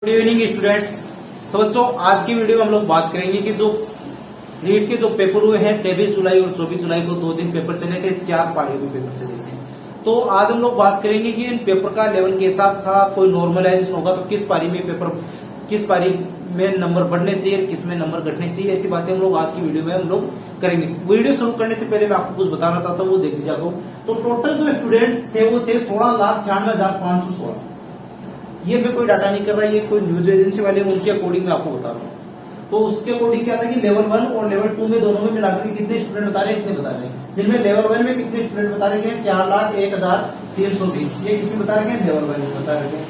Good evening students. तो बच्चों आज की वीडियो में हम लोग बात करेंगे कि जो नीट के जो पेपर हुए हैं 23 जुलाई और 24 जुलाई को 2 दिन पेपर चले थे, 4 पारियों में पेपर चले थे। तो आज हम लोग बात करेंगे कि इन पेपर का लेवल कैसा था, कोई नॉर्मलाइजेशन होगा तो किस पारी में पेपर, किस पारी में नंबर बढ़ने चाहिए, किस में नंबर घटने चाहिए, ऐसी बातें हम लोग आज की वीडियो में हम लोग करेंगे। वीडियो शुरू करने से पहले मैं आपको कुछ बताना चाहता हूँ, वो देख लीजिए। तो टोटल जो स्टूडेंट्स थे वो थे 16,96,516। ये मैं कोई डाटा नहीं कर रहा, ये कोई न्यूज एजेंसी वाले उनके अकॉर्डिंग मैं आपको बता रहा हूँ। तो उसके अकॉर्डिंग क्या था कि लेवल 1 और लेवल 2 में दोनों में मिलाकर कितने स्टूडेंट बता रहे हैं, इतने बता रहे हैं। जिनमें लेवल 1 में कितने स्टूडेंट बता रहे हैं 4,01,320, ये किसमें बता रहे हैं, लेवल 1 में बता रहे हैं।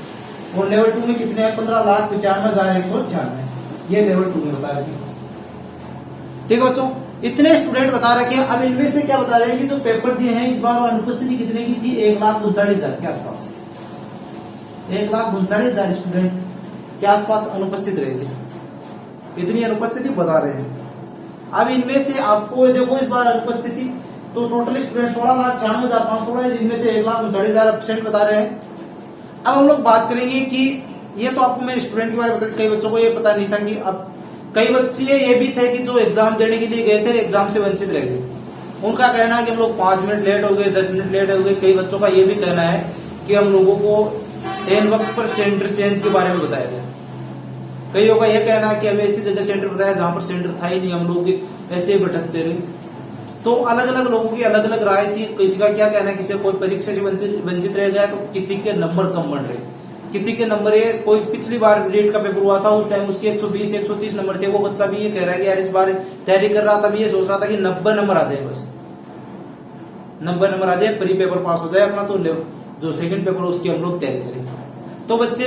और लेवल 2 में कितने हैं 15,95,196, ये लेवल 2 में बता रहे हैं। ठीक है बच्चों, इतने स्टूडेंट बता रखे हैं। अब इनमें से क्या बता रहे हैं कि जो पेपर दिए हैं इस बार अनुपस्थिति कितने की थी, 1,39,000 के आसपास, 1,39,000 स्टूडेंट के आसपास अनुपस्थित रहे थे। इतनी अनुपस्थिति बता रहे हैं। अब इनमें से आपको देखो इस बार अनुपस्थिति तो टोटल स्टूडेंट 16,96,516 है, जिनमें से 1,39,000 एब्सेंट बता रहे हैं। अब हम लोग बात करेंगे कि ये तो आपको मैं स्टूडेंट के बारे में बता, कई बच्चों को ये पता नहीं था कि अब कई बच्चे ये भी थे कि जो एग्जाम देने के लिए गए थे एग्जाम से वंचित रह गए। उनका कहना है कि हम लोग 5 मिनट लेट हो गए, 10 मिनट लेट हो गए। कई बच्चों का ये भी कहना है कि हम लोगों को एन वक्त पर सेंटर चेंज के बारे में बताया गया। कईयों का यह कहना है कि हमें ऐसी जगह सेंटर बताया जहां पर सेंटर था ही नहीं, हम लोग ऐसे ही भटकते रहे। तो अलग अलग लोगों की अलग अलग राय थी। किसी का क्या कहना है, किसी कोई परीक्षा से वंचित रह गया तो किसी के नंबर कम बन रहे, किसी के नंबर ये कोई पिछली बार नीट का पेपर हुआ था उस टाइम उसके 120 130 नंबर थे। वो बच्चा भी ये कह रहा है कि यार इस बार तैयारी कर रहा था, भी ये सोच रहा था कि 90 नंबर आ जाए, बस 90 नंबर आ जाए, प्री पेपर पास हो जाए अपना, तो जो सेकंड पेपर उसकी हम लोग तैयारी करें। तो बच्चे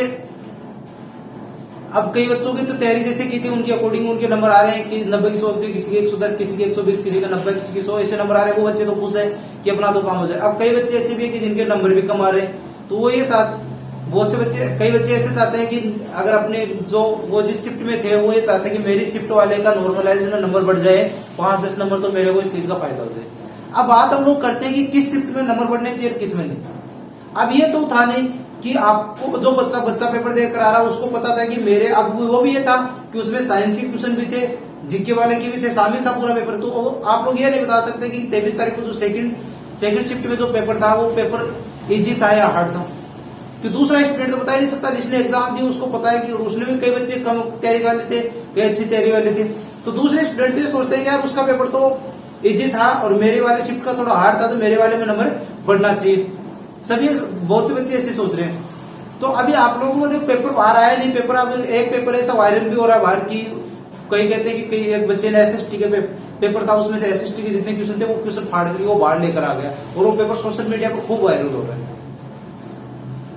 अब कई बच्चों की तो तैयारी जैसे की थी उनके अकॉर्डिंग उनके नंबर आ रहे हैं कि 90 की 100 के, किसी के 110, किसी के 120, किसी का 90, किसी के 100, ऐसे नंबर आ रहे हैं। वो बच्चे तो खुश है कि अपना तो काम हो जाए। अब कई बच्चे ऐसे भी है कि जिनके नंबर भी कम आ रहे हैं, तो वो ये साथ बहुत से बच्चे, कई बच्चे ऐसे चाहते हैं कि अगर अपने जो वो जिस शिफ्ट में थे वो ये चाहते हैं कि मेरी शिफ्ट वाले का नॉर्मलाइजेशन नंबर बढ़ जाए 5-10 नंबर, तो मेरे को इस चीज का फायदा हो जाए। अब बात हम लोग करते हैं कि किस शिफ्ट में नंबर बढ़ने चाहिए, किस में नहीं। अब ये तो था नहीं कि आपको जो बच्चा पेपर देकर आ रहा उसको पता था कि मेरे, अब वो भी ये था कि उसमें साइंस के क्वेश्चन भी थे, जीके वाले के भी थे, शामिल था पूरा पेपर। तो आप लोग ये नहीं बता सकते कि 23 तारीख को जो सेकंड शिफ्ट में जो पेपर था वो पेपर इजी था या हार्ड था, कि दूसरा स्टूडेंट तो बता ही नहीं सकता। जिसने एग्जाम दी उसको पता है कि उसने भी, कई बच्चे कम तैयारी वाले थे, कई अच्छी तैयारी वाले थे। तो दूसरे स्टूडेंट ये सोचते हैं यार उसका पेपर तो इजी था और मेरे वाले शिफ्ट का थोड़ा हार्ड था, तो मेरे वाले में नंबर बढ़ना चाहिए। सभी बहुत से बच्चे ऐसे सोच रहे हैं। तो अभी आप लोगों को देखो पेपर बाहर आया नहीं, पेपर अब एक पेपर ऐसा वायरल भी हो रहा है बाहर की। कई कहते हैं कि कई एक बच्चे ने एसएसटी के पेपर था, उसमें से एसएसटी के जितने क्वेश्चन थे वो क्वेश्चन फाड़ करके वो बाहर लेकर आ गया और वो पेपर सोशल मीडिया पर खूब वायरल हो रहा है।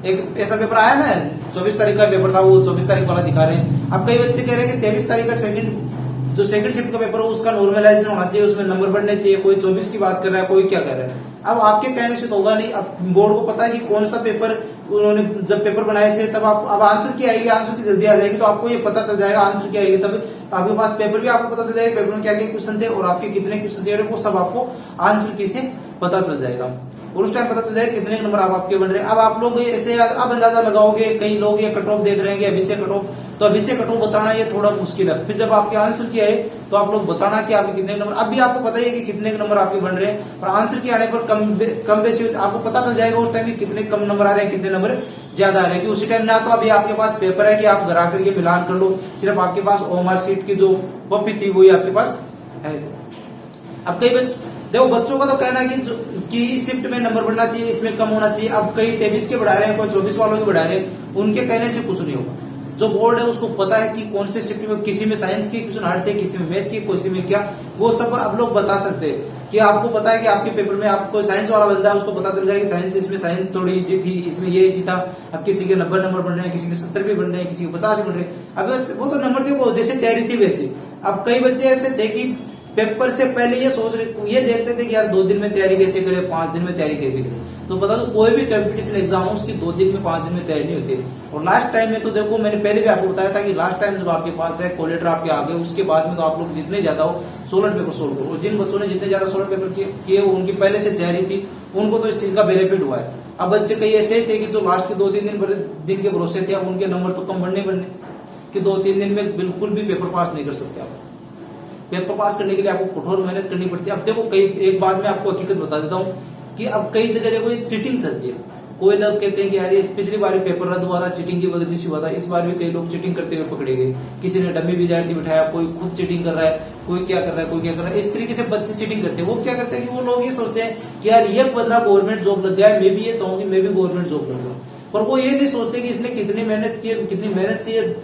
एक ऐसा पेपर आया ना, 24 तारीख का पेपर था, वो 24 तारीख वाला दिखा रहे हैं। अब कई बच्चे कह रहे हैं कि 23 तारीख का सेकंड शिफ्ट का पेपर हो उसका नॉर्मलाइजेशन होना चाहिए, उसमें नंबर बढ़ने चाहिए। कोई 24 की बात कर रहा है, कोई क्या कर रहा है। अब आपके कहने से तो होगा नहीं। अब बोर्ड को पता है कि कौन सा पेपर उन्होंने जब पेपर बनाए थे तब आप, अब आंसर की आएगी, आंसर की जल्दी आ जाएगी तो आपको ये पता चल जाएगा आंसर की आएगी, तब आपके पास पेपर भी आपको पता चल जाएगा पेपर में क्या क्या क्वेश्चन थे और आपके कितने क्वेश्चन थे, वो सब आपको आंसर की से पता चल जाएगा और उस टाइम पता चल जाएगा कितने नंबर आपके बन रहे हैं। अब आप लोग ऐसे अब अंदाजा लगाओगे, कई लोग ये कट ऑफ देख रहे हैं अभी से कट ऑफ, तो अभी से कट ऑफ बताना ये थोड़ा मुश्किल है। फिर जब आपके आंसर की आए तो आप लोग बताना कि आपके कितने नंबर, अब भी आपको पता ही है कि कितने नंबर आपके बन रहे हैं, और आंसर के आने पर कम बेसी आपको पता चल जाएगा उस टाइम कितने कम नंबर आ रहे हैं, कितने नंबर ज्यादा आ रहे हैं। कि उसी टाइम ना तो अभी आपके पास पेपर है कि आप घर आकर के मिलान कर लो, सिर्फ आपके पास ओएमआर शीट की जो कॉपी थी वही आपके पास है। अब कई देखो बच्चों का तो कहना है कि इस शिफ्ट में नंबर बढ़ना चाहिए, इसमें कम होना चाहिए। अब कई 23 के बढ़ा रहे हैं, कोई 24 वालों के बढ़ा रहे हैं, उनके कहने से कुछ नहीं होगा। जो बोर्ड है उसको पता है कि कौन से शिफ्ट में, किसी में साइंस के क्वेश्चन हार्ड थे, किसी में मैथ के, किसी में क्या, वो सब आप लोग बता सकते हैं। कि आपको पता है कि आपके पेपर में आपको साइंस वाला बंदा है उसको पता चल जाएगा कि साइंस, इसमें साइंस थोड़ी इजी थी, इसमें ये इजी था। अब किसी के 90 नंबर बन रहे हैं, किसी के 70 भी बन रहे हैं, किसी के 50 बन रहे हैं। अब वो तो नंबर थे, वो जैसे तैयारी थी वैसे। अब कई बच्चे ऐसे थे कि पेपर से पहले ये सोच रहे, ये देखते थे कि यार 2 दिन में तैयारी कैसे करें, 5 दिन में तैयारी कैसे करें। तो बता दो कोई भी कंपटीशन एग्जाम हो उसकी 2 दिन में 5 दिन में तैयारी नहीं होती है। और लास्ट टाइम में तो देखो मैंने पहले भी आपको बताया था कि लास्ट टाइम जब आपके पास है कोलेटर आपके आगे, उसके बाद में तो आप लोग जितने ज्यादा हो 16 पेपर सोल्व करो। जिन बच्चों ने जितने ज्यादा 16 पेपर किए उनकी पहले से तैयारी थी, उनको तो इस चीज का बेनिफिट हुआ है। अब बच्चे कई ऐसे थे कि जो लास्ट के 2-3 दिन के भरोसे थे, अब उनके नंबर तो कम बढ़ने कि 2-3 दिन में बिल्कुल भी पेपर पास नहीं कर सकते आप। पेपर पास करने के लिए आपको कठोर मेहनत करनी पड़ती है। अब देखो कई एक बात मैं आपको हकीकत बता देता हूँ कि अब कई जगह देखो ये चीटिंग चलती है। कोई लोग कहते हैं कि यार ये पिछली बार भी पेपर रद्द हुआ था, चीटिंग की वजह से हुआ था, इस बार भी कई लोग चीटिंग करते हुए पकड़े गए। किसी ने डमी विद्यार्थी बिठाया, कोई खुद चीटिंग कर रहा है, कोई क्या कर रहा है, कोई क्या कर रहा है। इस तरीके से बच्चे चीटिंग करते हैं। वो क्या करते हैं कि वो लोग ये सोचते हैं कि यार ये बंदा गवर्नमेंट जॉब लग गया है, मैं भी ये चाहूंगी मैं भी गवर्नमेंट जॉब लग जाऊँ। पर वो ये नहीं सोचते कि इसने कितनी मेहनत की, कितनी मेहनत से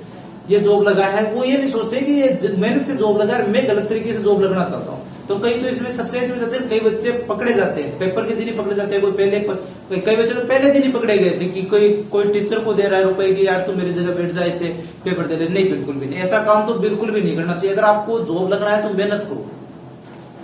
ये जॉब लगा है। वो ये नहीं सोचते कि ये मेहनत से जॉब लगा है, मैं गलत तरीके से जॉब लगना चाहता हूँ। तो कई तो इसमें सक्सेस हो जाते हैं, कई बच्चे पकड़े जाते हैं, पेपर के दिन ही पकड़े जाते हैं। कोई कई बच्चे तो पहले दिन ही पकड़े गए थे कि कोई टीचर को दे रहा है रुपए कि यार तू मेरी जगह बैठ जाए, इसे पेपर दे ले। नहीं, बिल्कुल भी नहीं, ऐसा काम तो बिल्कुल भी नहीं करना चाहिए। अगर आपको जॉब लगना है तो मेहनत करो।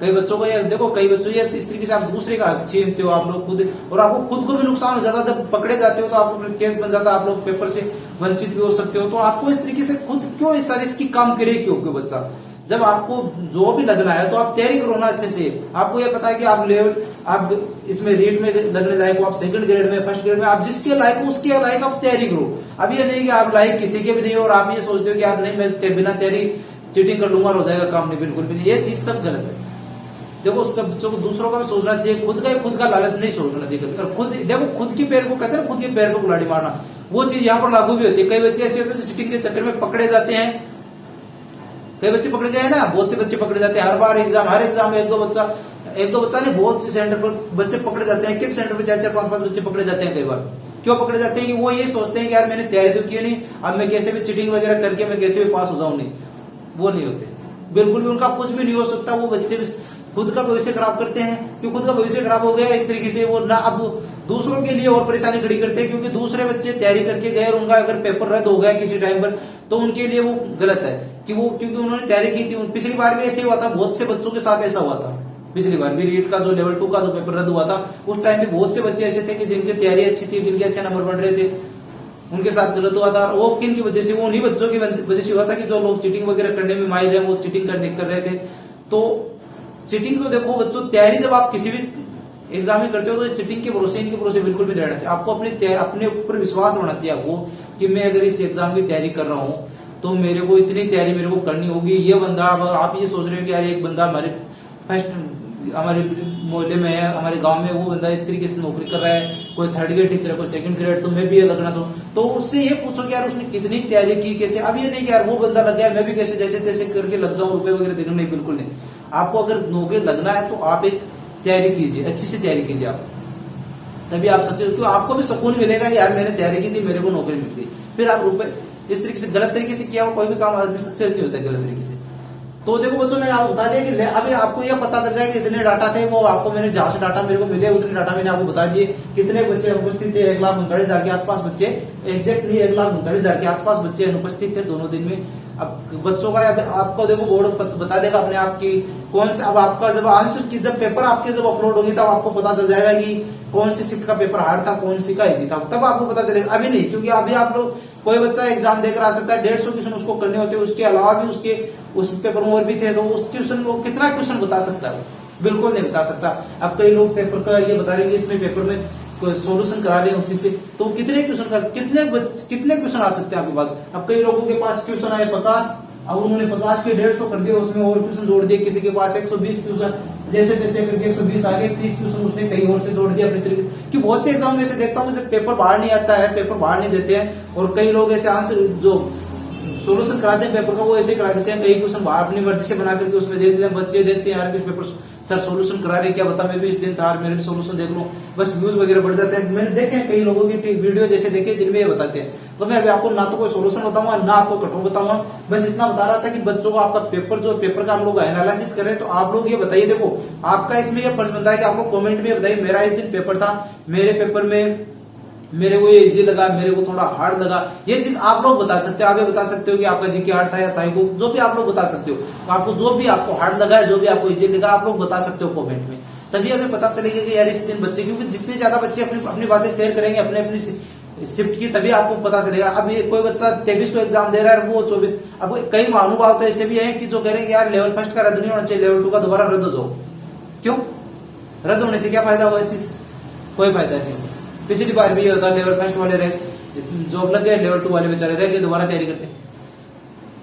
कई बच्चों को देखो, कई बच्चों ये इस तरीके से आप दूसरे का हक छीनते हो आप लोग खुद, और आपको खुद को भी नुकसान हो जाता है। जब पकड़े जाते हो तो आपको केस बन जाता है, आप लोग पेपर से वंचित भी हो सकते हो। तो आपको इस तरीके से खुद क्यों इस सारे इसकी काम करे, क्यों बच्चा जब आपको जो भी लगना है तो आप तैयारी करो ना अच्छे से। आपको यह पता है कि आप लेवल, आप इसमें रीड में लगने लायक हो, आप सेकंड ग्रेड में, फर्स्ट ग्रेड में, आप जिसके लायक हो उसके लायक आप तैयारी करो। अब ये नहीं कि आप लायक किसी के भी नहीं हो और आप ये सोचते हो कि यार नहीं मैं बिना तैयारी चीटिंग कर लूंगा और हो जाएगा काम। नहीं, बिल्कुल भी नहीं, ये चीज सब गलत है। देखो सब बच्चों को दूसरों का भी सोचना चाहिए, खुद का लालच नहीं सोचना चाहिए। और खुद देखो, खुद के पैर को कहते हैं, खुद के पैर को कुल्हाड़ी मारना, वो चीज यहाँ पर लागू भी होती है। कई बच्चे ऐसे होते हैं चीटिंग के चक्कर में पकड़े जाते हैं। कई बच्चे पकड़े गए ना, बहुत से बच्चे पकड़े जाते हैं हर बार हर एग्जाम में। एक दो बच्चा नहीं, बहुत से सेंटर पर बच्चे पकड़े जाते हैं। एक सेंटर पर 4-4, 5-5 बच्चे पकड़े जाते हैं। कई बार क्यों पकड़े जाते हैं कि वो ये सोचते हैं कि यार मैंने तैयारी तो की नहीं, अब मैं कैसे भी चीटिंग वगैरह करके मैं कैसे भी पास हो जाऊं। नहीं, वो नहीं होते, बिल्कुल भी उनका कुछ भी नहीं हो सकता। वो बच्चे खुद का भविष्य खराब करते हैं, क्योंकि खुद का भविष्य खराब हो गया एक तरीके से। वो ना अब दूसरों के लिए और परेशानी खड़ी करते हैं, क्योंकि दूसरे बच्चे तैयारी करके गए और उनका अगर पेपर रद्द हो गया किसी टाइम पर तो उनके लिए वो गलत है कि वो, क्योंकि उन्होंने तैयारी की थी। पिछली बार भी ऐसे हुआ था, बहुत से बच्चों के साथ ऐसा हुआ था। पिछली बार भी रीट का जो लेवल 2 का जो पेपर रद्द हुआ था, उस टाइम भी बहुत से बच्चे ऐसे थे कि जिनकी तैयारी अच्छी थी, जिनके अच्छे नंबर बढ़ रहे थे, उनके साथ गलत हुआ था। वो किन की वजह से? वो उन्हीं बच्चों की वजह से हुआ था कि जो लोग चीटिंग वगैरह करने में माहिर है, वो चीटिंग कर रहे थे। तो चीटिंग तो देखो बच्चों, तैयारी जब आप किसी भी एग्जाम में करते हो तो चीटिंग के भरोसे, इनके भरोसे बिल्कुल भी नहीं रहना चाहिए। आपको अपने ऊपर विश्वास होना चाहिए आपको कि मैं अगर इस एग्जाम की तैयारी कर रहा हूँ तो मेरे को इतनी तैयारी मेरे को करनी होगी। ये बंदा, आप ये सोच रहे हो कि यार एक बंदा हमारे मोहल्ले में है, हमारे गांव में, वो बंदा इस तरीके से नौकरी कर रहा है, कोई 3rd ग्रेड टीचर है, कोई 2nd ग्रेड, तो मैं भी ये लगना चाहूँ। तो उससे ये पूछो कि यार उसने कितनी तैयारी की, कैसे। अब ये नहीं कि यार वो बंदा लग गया मैं भी कैसे जैसे तैसे करके लग जाऊं, रुपए वगैरह देना। नहीं, बिल्कुल नहीं। आपको अगर नौकरी लगना है तो आप एक तैयारी कीजिए, अच्छी से तैयारी कीजिए आप, तभी आप सक्सेस। क्यों? आपको भी सुकून मिलेगा कि यार मैंने तैयारी की थी, मेरे को नौकरी मिल गई। फिर आप रुपए इस तरीके से गलत तरीके से किया हुआ कोई भी काम आदमी सक्सेस नहीं होता है गलत तरीके से। तो देखो बच्चों, मैंने आपको बता दिया कि अभी आपको यह पता चल जाए कि इतने डाटा थे, वो आपको मैंने जहां से डाटा मेरे को मिले उतने डाटा मैंने आपको बता दिए। कितने बच्चे अनुपस्थित थे? 1,39,000 के आसपास बच्चे, एग्जैक्ट नहीं 1,39,000 के आसपास बच्चे अनुपस्थित थे दोनों दिन में। अब बच्चों का आपको देखो बोर्ड बता देगा अपने आप की कौन से, अब आपका जब आंसर की जब पेपर आपके जब अपलोड होगी तब आपको पता चल जाएगा कि कौन सी शिफ्ट का पेपर हार्ड था, कौन सी का इजी था, तब आपको पता चलेगा। अभी नहीं, क्योंकि अभी आप लोग, कोई बच्चा एग्जाम देकर आ सकता है, 150 क्वेश्चन उसको करने होते हैं, उसके अलावा भी उसके उस पेपर में और भी थे, तो उस क्वेश्चन वो कितना क्वेश्चन बता सकता है? बिल्कुल नहीं बता सकता। अब कई लोग पेपर का ये बता रहे हैं इसमें पेपर में सोल्यूशन करा रहे हैं उसी से, तो कितने क्वेश्चन आ सकते हैं आपके पास? अब कई लोगों के पास क्वेश्चन आए 50, अब उन्होंने 50 के 150 कर दिए, उसमें और क्वेश्चन जोड़ दिए। किसी के पास 120 क्वेश्चन, जैसे तैसे करके 120 आगे, 30 क्वेश्चन उसने कहीं और से जोड़ दिया अपने तरीके कि बहुत से एग्जाम में से देखता हूँ जब पेपर बाहर नहीं आता है, पेपर बाहर नहीं देते हैं, और कई लोग ऐसे आंसर जो सोल्यूशन कराते हैं पेपर का वो ऐसे करा देते हैं, कई क्वेश्चन बाहर अपनी मर्जी से बना करके उसमें दे देते हैं। बच्चे देखते हैं यार किस पेपर सर सोल्यूशन करा रहे, क्या बता मैं भी इस दिन था, मेरे भी सोल्यूशन देख लो, बस व्यूज वगैरह बढ़ जाते हैं। मैंने देखे कई लोगों की वीडियो जैसे देखे जिनमें ये बताते हैं। तो मैं अभी आपको ना तो कोई सोल्यूशन बताऊंगा ना आपको कठोर बताऊंगा, बस इतना बता रहा था कि बच्चों को आपका पेपर का हम लोग एनालिसिस कर रहे हैं। तो आप लोग ये बताइए, देखो आपका इसमें ये फर्ज बनता है कि आप लोग कमेंट में बताइए मेरा इस दिन पेपर था, मेरे पेपर में मेरे को ये इजी लगा, मेरे को थोड़ा हार्ड लगा। ये चीज आप लोग बता सकते हो। आप ये बता सकते हो कि आपका जीके हार्ड था या साइको, जो भी आप लोग बता सकते हो। आपको जो भी आपको हार्ड लगा है, जो भी आपको इजी लगा, आप लोग बता सकते हो कमेंट में। तभी हमें पता चलेगा कि यार इस दिन बच्चे, क्योंकि जितने ज्यादा बच्चे अपनी अपनी बातें शेयर करेंगे अपने अपनी शिफ्ट की, तभी आपको पता चलेगा। अब ये कोई बच्चा 23 को एग्जाम दे रहा है, वो 24, अब कई महानुभाव तो ऐसे भी हैं कि जो कह रहे हैं यार लेवल फर्स्ट का रद्द नहीं होना चाहिए, लेवल 2 का दोबारा रद्द हो जाओ। क्यों? रद्द होने से क्या फायदा हुआ इस चीज? कोई फायदा नहीं होगा। पिछली बार भी ये होता, लेवल फर्स्ट वाले रह जॉब लग गए, लेवल 2 वाले बेचारे रह गए, दोबारा तैयारी करते।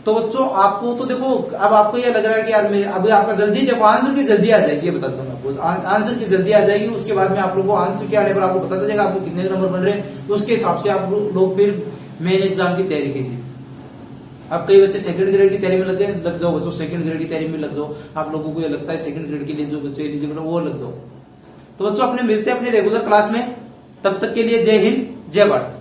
तो बच्चों आपको तो देखो, अब आपको ये लग रहा है कि यार अभी आपका जल्दी, देखो आंसर की जल्दी आ जाएगी, ये बता दूं मैं आपको, आंसर की जल्दी आ जाएगी। उसके बाद में आप लोगों को आंसर के आने पर आपको पता चलेगा आपको कितने नंबर बन रहे हैं, उसके हिसाब से आप लोग फिर मेन एग्जाम की तैयारी कीजिए। अब कई बच्चे सेकंड ग्रेड की तैयारी में लग जाओ, बच्चों सेकंड ग्रेड की तैयारी में लग जाओ। आप लोगों को ये लगता है सेकंड ग्रेड के लिए जो बच्चे एलिजिबल वो लग जाओ। तो बच्चों अपने मिलते हैं अपने रेगुलर क्लास में, तब तक के लिए जय हिंद जय भारत।